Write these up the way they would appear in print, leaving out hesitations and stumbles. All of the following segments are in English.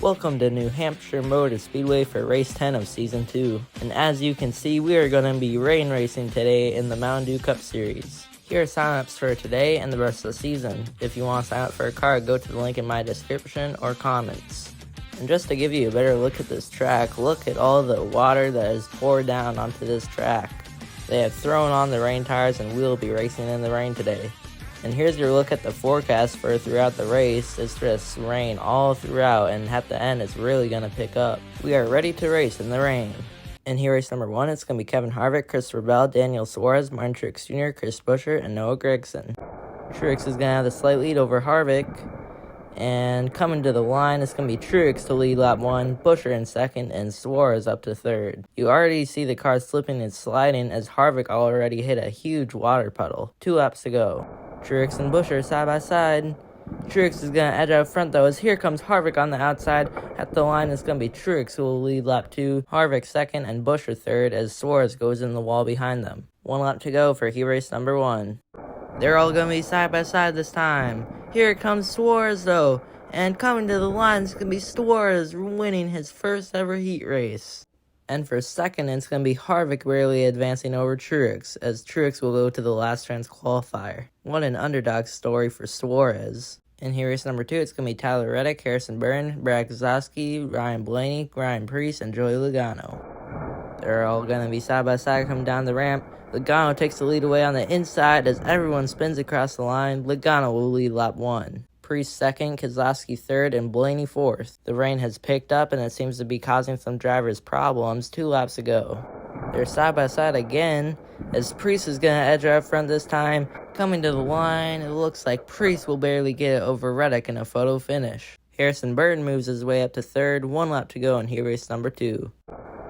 Welcome to New Hampshire Motor Speedway for race 10 of season 2. And as you can see, we are going to be rain racing today in the Mountain Dew Cup Series. Here are signups for today and the rest of the season. If you want to sign up for a car, go to the link in my description or comments. And just to give you a better look at this track, look at all the water that is poured down onto this track. They have thrown on the rain tires and we will be racing in the rain today. And here's your look at the forecast for throughout the race. It's just rain all throughout, and at the end it's really going to pick up. We are ready to race in the rain. And here race number 1, it's going to be Kevin Harvick, Christopher Bell, Daniel Suarez, Martin Truex Jr., Chris Buescher, and Noah Gragson. Truex is going to have the slight lead over Harvick. And coming to the line, it's going to be Truex to lead lap 1, Buescher in second, and Suarez up to third. You already see the car slipping and sliding as Harvick already hit a huge water puddle. 2 laps to go. Truex and Buescher side by side. Truex is going to edge out front though as here comes Harvick on the outside. At the line, it's going to be Truex who will lead lap 2, Harvick second, and Buescher third as Suarez goes in the wall behind them. 1 lap to go for heat race number 1. They're all going to be side by side this time. Here comes Suarez though, and coming to the line is going to be Suarez winning his first ever heat race. And for second, it's going to be Harvick barely advancing over Truex, as Truex will go to the last chance qualifier. What an underdog story for Suarez. In here race number 2, it's going to be Tyler Reddick, Harrison Burton, Brad Keselowski, Ryan Blaney, Ryan Preece, and Joey Logano. They're all going to be side by side coming down the ramp. Logano takes the lead away on the inside as everyone spins across the line. Logano will lead lap 1. Preece second, Keselowski third, and Blaney fourth. The rain has picked up and it seems to be causing some drivers problems. 2 laps to go. They're side by side again as Preece is going to edge out front this time. Coming to the line, it looks like Preece will barely get it over Reddick in a photo finish. Harrison Burton moves his way up to third. 1 lap to go in here race number 2.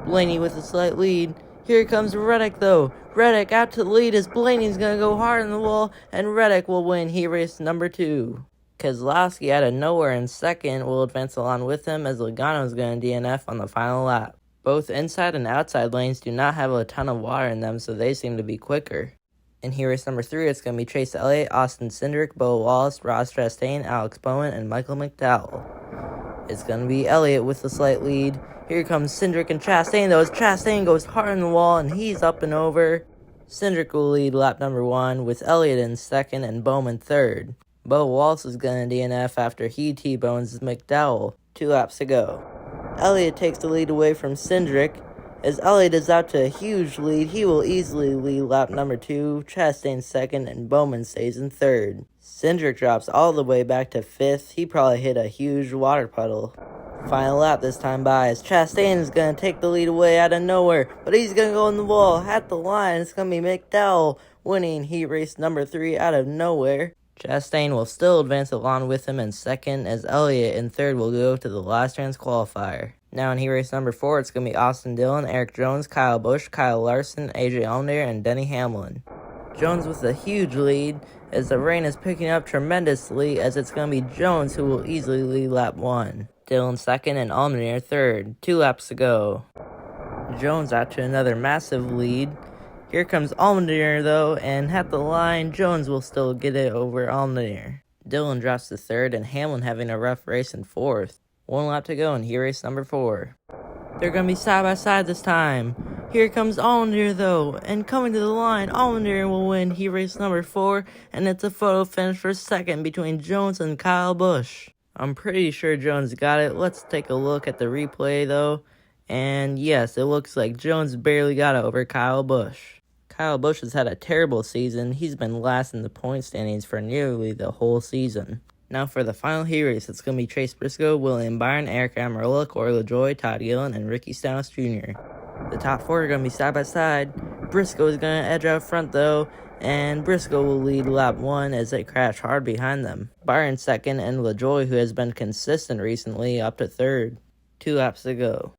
Blaney with a slight lead. Here comes Reddick though. Reddick out to the lead as Blaney's going to go hard on the wall, and Reddick will win heat race number 2. Keselowski out of nowhere in second will advance along with him as Logano is going to DNF on the final lap. Both inside and outside lanes do not have a ton of water in them, so they seem to be quicker. In here race number 3, it's going to be Chase Elliott, Austin Cindric, Bo Wallace, Ross Chastain, Alex Bowman, and Michael McDowell. It's going to be Elliott with the slight lead. Here comes Cindric and Chastain though as Chastain goes hard on the wall and he's up and over. Cindric will lead lap number 1 with Elliott in second and Bowman third. Bo Wallace is going to DNF after he T-bones McDowell. 2 laps to go. Elliott takes the lead away from Cindric. As Elliott is out to a huge lead, he will easily lead lap number 2, Chastain second, and Bowman stays in third. Cindric drops all the way back to 5th. He probably hit a huge water puddle. Final lap this time by as Chastain is going to take the lead away out of nowhere, but he's going to go in the wall. At the line, it's going to be McDowell winning heat race number 3 out of nowhere. Chastain will still advance along with him in second as Elliott in third will go to the last chance qualifier. Now in heat race number 4, it's going to be Austin Dillon, Eric Jones, Kyle Busch, Kyle Larson, AJ Allmendinger, and Denny Hamlin. Jones with a huge lead as the rain is picking up tremendously as it's going to be Jones who will easily lead lap 1. Dillon second and Allmendinger third. 2 laps to go. Jones out to another massive lead. Here comes Allmendinger though, and at the line, Jones will still get it over Allmendinger. Dillon drops to third, and Hamlin having a rough race in fourth. 1 lap to go in heat race number 4. They're going to be side by side this time. Here comes Allmendinger though, and coming to the line, Allmendinger will win heat race number 4, and it's a photo finish for second between Jones and Kyle Busch. I'm pretty sure Jones got it. Let's take a look at the replay though, and yes, it looks like Jones barely got it over Kyle Busch. Kyle Busch has had a terrible season. He's been last in the point standings for nearly the whole season. Now for the final heat race, it's going to be Chase Briscoe, William Byron, Eric Almirola, Corey LaJoie, Todd Gillen, and Ricky Stenhouse Jr. The top 4 are going to be side by side. Briscoe is going to edge out front though, and Briscoe will lead lap 1 as they crash hard behind them. Byron second, and LaJoie, who has been consistent recently, up to third. 2 laps to go.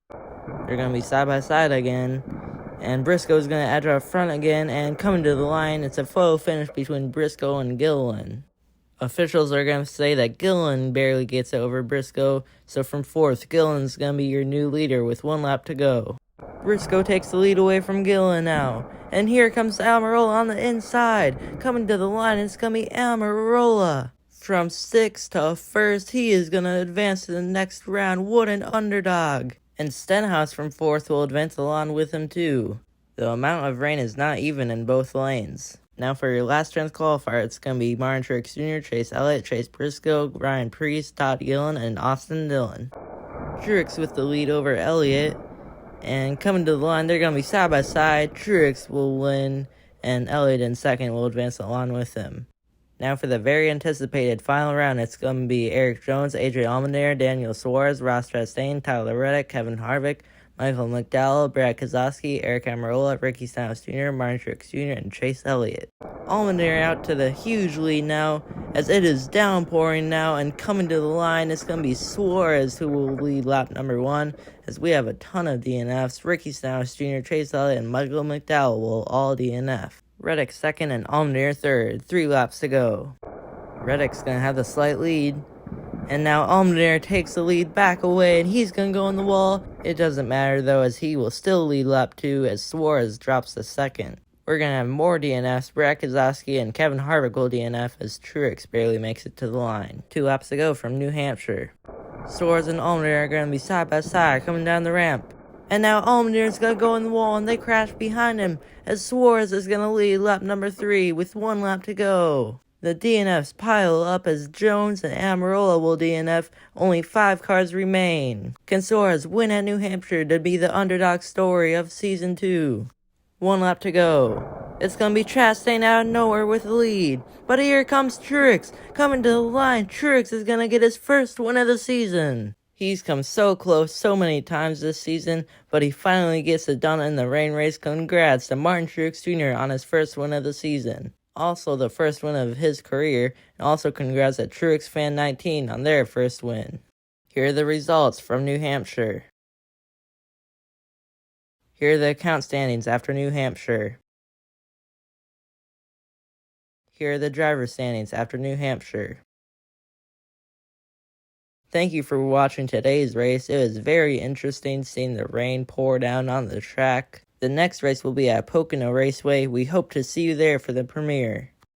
They're going to be side by side again. And Briscoe's going to edge out front again, and coming to the line, it's a photo finish between Briscoe and Gillen. Officials are going to say that Gillen barely gets over Briscoe, so from 4th, Gillen's going to be your new leader with 1 lap to go. Briscoe takes the lead away from Gillen now, and here comes Almirola on the inside. Coming to the line, it's going to be Almirola. From 6th to 1st, he is going to advance to the next round. What an underdog. And Stenhouse from 4th will advance along with him too. The amount of rain is not even in both lanes. Now for your last chance qualifier, it's going to be Martin Truex Jr., Chase Elliott, Chase Briscoe, Ryan Preece, Todd Gillen, and Austin Dillon. Truex with the lead over Elliott. And coming to the line, they're going to be side by side. Truex will win, and Elliott in second will advance along with him. Now for the very anticipated final round, it's going to be Eric Jones, Adrian Allmendinger, Daniel Suarez, Ross Chastain, Tyler Reddick, Kevin Harvick, Michael McDowell, Brad Keselowski, Eric Almirola, Ricky Stenhouse Jr., Martin Truex Jr., and Chase Elliott. Allmendinger out to the huge lead now, as it is downpouring now, and coming to the line, it's going to be Suarez who will lead lap number 1, as we have a ton of DNFs. Ricky Stenhouse Jr., Chase Elliott, and Michael McDowell will all DNF. Reddick second and Allmendinger third. 3 laps to go. Reddick's going to have the slight lead. And now Allmendinger takes the lead back away, and he's going to go on the wall. It doesn't matter though, as he will still lead lap 2 as Suarez drops to second. We're going to have more DNFs. Brad Keselowski and Kevin Harvick will DNF as Truex barely makes it to the line. 2 laps to go from New Hampshire. Suarez and Allmendinger are going to be side by side coming down the ramp. And now Allmendinger's going to go in the wall, and they crash behind him as Suarez is going to lead lap number 3 with 1 lap to go. The DNFs pile up as Jones and Almirola will DNF. Only 5 cars remain. Can Suarez win at New Hampshire to be the underdog story of Season 2? 1 lap to go. It's going to be Chastain out of nowhere with the lead. But here comes Truex. Coming to the line, Truex is going to get his first win of the season. He's come so close so many times this season, but he finally gets it done in the rain race. Congrats to Martin Truex Jr. on his first win of the season. Also the first win of his career, and also congrats to Truex Fan 19 on their first win. Here are the results from New Hampshire. Here are the account standings after New Hampshire. Here are the driver standings after New Hampshire. Thank you for watching today's race. It was very interesting seeing the rain pour down on the track. The next race will be at Pocono Raceway. We hope to see you there for the premiere.